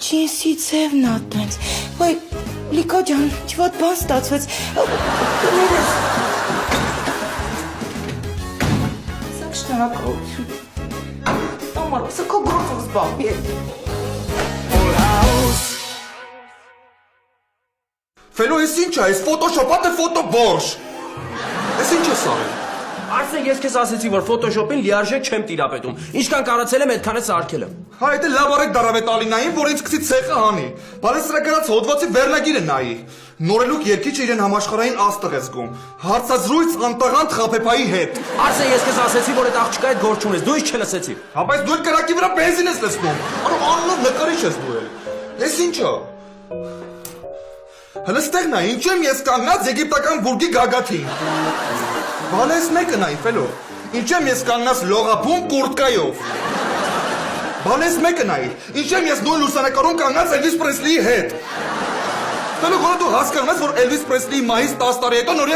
ջինսի ձևն ա տենց։ Ոյ, Լիկա ջան, չվատ բան ստացվեց։ Կներես։ Սակ շնորհակալություն։ Ամար, սա քո գործով զբաղվի է։ Ֆելո, ես ինչ է, ես ֆոտոշոպա թե ֆոտոբորշ։ Ես ինչ ես արել։ Արսեն, ես քեզ ասեցի, որ ֆոտոշոպին լիարժեք չեմ տիրապետում։ Ինչքան կարացել եմ, այդքան է սարքել եմ։ Հա, դա լավ արեք դարավետ Ալինային, որ ինձ գցի ցեխը հանի։ Բալես սրա գրած հոդվածի վերնագիրը նայի։ Նորելուկ երկիչը իրեն համաշխարհային աստղ է զգում։ Հարցազրույց անտաղանդ խափեփայի հետ։ Արսեն, ես քեզ ասեցի, որ այդ աղջկա հետ գործ չունես, դու ինչ չլսեցի։ Հա, բայց դու կրակի վրա բենզին ես լցնում։ Անով նկարիչ ես դու էլ։ Ես ինչա։ Հələ ստեղ նա, ինչ եմ ես կանգնած եգիպտական բուրգի գագաթին։ Բալես մեկը նայի, Ֆելո։ Ինչ եմ ես կանգնած լողափում կուրտկայով։ Բալես մեկը նայի, ինչ եմ ես նույն լուսանկարում կանգնած Էլվիս Պրեսլիի հետ։ Ֆելո, գոնե դու հասկանում ես, որ Էլվիս Պրեսլիի մահից 10 տարի հետո նոր